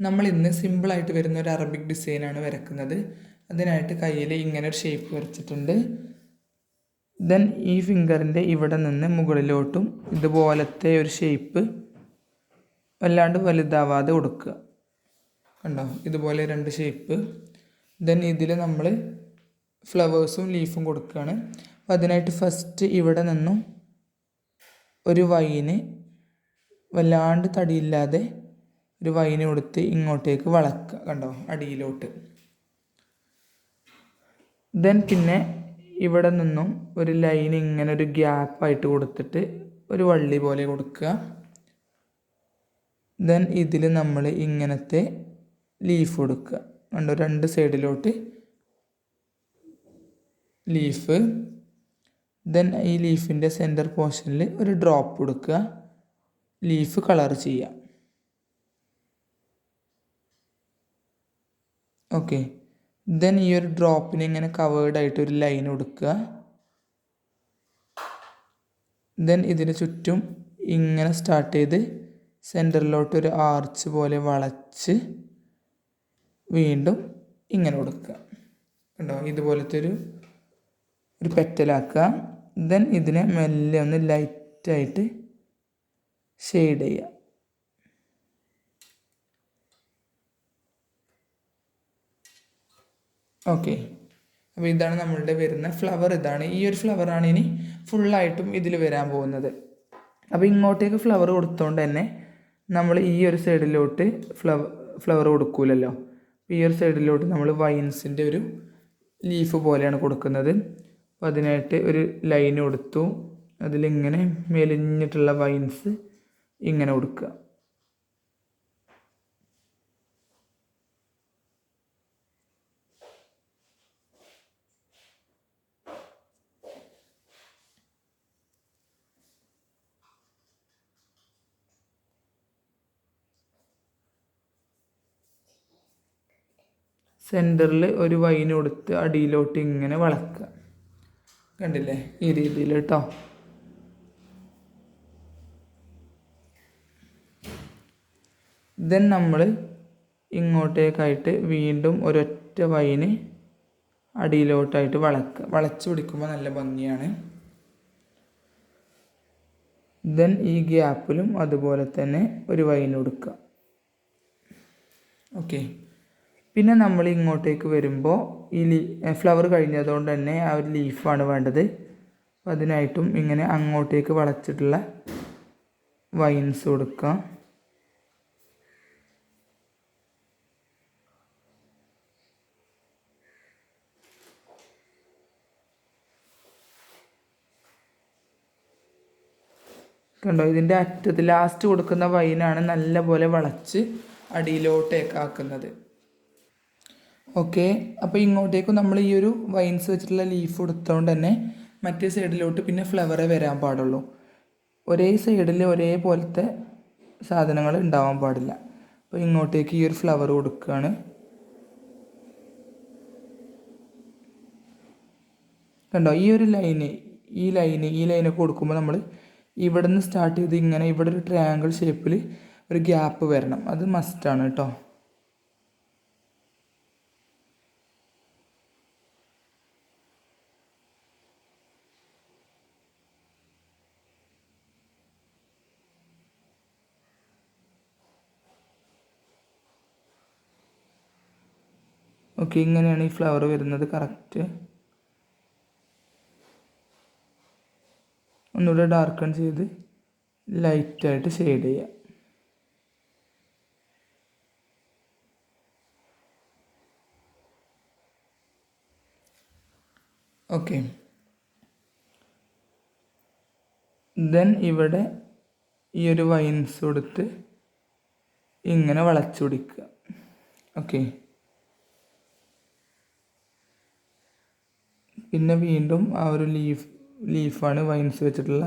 നമ്മൾ ഇന്ന് സിമ്പിളായിട്ട് വരുന്ന ഒരു അറബിക് ഡിസൈനാണ് വരക്കുന്നത്. അതിനായിട്ട് കയ്യിൽ ഇങ്ങനെ ഒരു ഷേപ്പ് വരച്ചിട്ടുണ്ട്. ദെൻ ഈ ഫിംഗറിൻ്റെ ഇവിടെ നിന്ന് മുകളിലോട്ടും ഇതുപോലത്തെ ഒരു ഷേപ്പ് വല്ലാണ്ട് വലുതാവാതെ കൊടുക്കുക. കണ്ടോ, ഇതുപോലെ രണ്ട് ഷേപ്പ്. ദെൻ ഇതിൽ നമ്മൾ ഫ്ലവേഴ്സും ലീഫും കൊടുക്കുകയാണ്. അപ്പോൾ അതിനായിട്ട് ഫസ്റ്റ് ഇവിടെ നിന്നും ഒരു വൈന് വല്ലാണ്ട് തടിയില്ലാതെ ഒരു വൈന് കൊടുത്ത് ഇങ്ങോട്ടേക്ക് വളക്കുക. കണ്ടോ, അടിയിലോട്ട്. ദെൻ പിന്നെ ഇവിടെ നിന്നും ഒരു ലൈൻ ഇങ്ങനെ ഒരു ഗ്യാപ്പായിട്ട് കൊടുത്തിട്ട് ഒരു വള്ളി പോലെ കൊടുക്കുക. ദെൻ ഇതിൽ നമ്മൾ ഇങ്ങനത്തെ ലീഫ് കൊടുക്കുക. കണ്ടോ, രണ്ട് സൈഡിലോട്ട് ലീഫ്. ദെൻ ഈ ലീഫിൻ്റെ സെൻറ്റർ പോർഷനിൽ ഒരു ഡ്രോപ്പ് കൊടുക്കുക. ലീഫ് കളർ ചെയ്യുക. ഓക്കെ. ദെൻ ഈ ഒരു ഡ്രോപ്പിന് ഇങ്ങനെ കവേർഡായിട്ട് ഒരു ലൈൻ കൊടുക്കുക. ദെൻ ഇതിന് ചുറ്റും ഇങ്ങനെ സ്റ്റാർട്ട് ചെയ്ത് സെൻറ്ററിലോട്ട് ഒരു ആർച്ച് പോലെ വളച്ച് വീണ്ടും ഇങ്ങനെ കൊടുക്കുക. കണ്ടോ, ഇതുപോലത്തെ ഒരു പെറ്റലാക്കുക. ദെൻ ഇതിനെ മെല്ലെ ഒന്ന് ലൈറ്റായിട്ട് ഷെയ്ഡ് ചെയ്യുക. ഓക്കെ. അപ്പോൾ ഇതാണ് നമ്മളുടെ വരുന്ന ഫ്ലവർ. ഇതാണ്, ഈ ഒരു ഫ്ലവറാണ് ഇനി ഫുള്ളായിട്ടും ഇതിൽ വരാൻ പോകുന്നത്. അപ്പോൾ ഇങ്ങോട്ടേക്ക് ഫ്ലവർ കൊടുത്തോണ്ട് തന്നെ നമ്മൾ ഈ ഒരു സൈഡിലോട്ട് ഫ്ലവർ കൊടുക്കൂലല്ലോ. ഈ ഒരു സൈഡിലോട്ട് നമ്മൾ വൈൻസിൻ്റെ ഒരു ലീഫ് പോലെയാണ് കൊടുക്കുന്നത്. അപ്പോൾ അതിനായിട്ട് ഒരു ലൈൻ കൊടുത്തു. അതിലിങ്ങനെ മെലിഞ്ഞിട്ടുള്ള വൈൻസ് ഇങ്ങനെ കൊടുക്കുക. സെൻറ്ററിൽ ഒരു വൈൻ കൊടുത്ത് അടിയിലോട്ട് ഇങ്ങനെ വളക്കുക. കണ്ടില്ലേ, ഈ രീതിയിൽ കേട്ടോ. ദെൻ നമ്മൾ ഇങ്ങോട്ടേക്കായിട്ട് വീണ്ടും ഒരൊറ്റ വൈന് അടിയിലോട്ടായിട്ട് വളക്കുക. വളച്ച് പിടിക്കുമ്പോൾ നല്ല ഭംഗിയാണ്. ദെൻ ഈ ഗ്യാപ്പിലും അതുപോലെ തന്നെ ഒരു വൈൻ കൊടുക്കുക. ഓക്കെ. പിന്നെ നമ്മൾ ഇങ്ങോട്ടേക്ക് വരുമ്പോൾ ഈ ഫ്ലവർ കഴിഞ്ഞതുകൊണ്ട് തന്നെ ആ ഒരു ലീഫാണ് വേണ്ടത്. അപ്പോൾ അതിനായിട്ടും ഇങ്ങനെ അങ്ങോട്ടേക്ക് വളച്ചിട്ടുള്ള വൈൻസ് കൊടുക്കുക. കണ്ടോ, ഇതിൻ്റെ അറ്റത്ത് ലാസ്റ്റ് കൊടുക്കുന്ന വൈനാണ് നല്ല പോലെ വളച്ച് അടിയിലോട്ടേക്കാക്കുന്നത്. ഓക്കെ. അപ്പോൾ ഇങ്ങോട്ടേക്കും നമ്മൾ ഈ ഒരു വൈൻസ് വെച്ചിട്ടുള്ള ലീഫ് കൊടുത്തതുകൊണ്ട് തന്നെ മറ്റേ സൈഡിലോട്ട് പിന്നെ ഫ്ലവറേ വരാൻ പാടുള്ളൂ. ഒരേ സൈഡിൽ ഒരേപോലത്തെ സാധനങ്ങൾ ഉണ്ടാവാൻ പാടില്ല. അപ്പോൾ ഇങ്ങോട്ടേക്ക് ഈ ഒരു ഫ്ലവർ കൊടുക്കുകയാണ്. കണ്ടോ, ഈ ഒരു ലൈനൊക്കെ കൊടുക്കുമ്പോൾ നമ്മൾ ഇവിടെ നിന്ന് സ്റ്റാർട്ട് ചെയ്ത് ഇങ്ങനെ ഇവിടെ ഒരു ട്രയാങ്കിൾ ഷേപ്പിൽ ഒരു ഗ്യാപ്പ് വരണം. അത് മസ്റ്റാണ് കേട്ടോ. ഓക്കെ, ഇങ്ങനെയാണ് ഈ ഫ്ലവർ വരുന്നത് കറക്റ്റ്. ഒന്നുകൂടെ ഡാർക്കൺ ചെയ്ത് ലൈറ്റായിട്ട് ഷെയ്ഡ് ചെയ്യുക. ഓക്കെ. ദെൻ ഇവിടെ ഈ ഒരു വൈൻസ് കൊടുത്ത് ഇങ്ങനെ വളച്ചു പിടിക്കുക. ഓക്കെ. പിന്നെ വീണ്ടും ആ ഒരു ലീഫാണ് വൈൻസ് വെച്ചിട്ടുള്ള.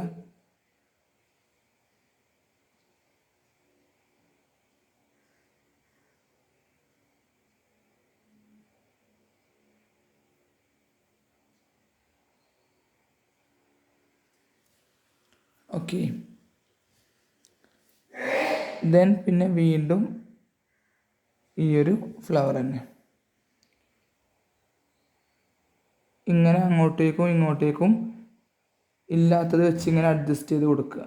ഓക്കെ. ദെൻ പിന്നെ വീണ്ടും ഈ ഒരു ഫ്ലവർ തന്നെ. ഇങ്ങനെ അങ്ങോട്ടേക്കും ഇങ്ങോട്ടേക്കും ഇല്ലാത്തത് വെച്ച് ഇങ്ങനെ അഡ്ജസ്റ്റ് ചെയ്ത് കൊടുക്കുക.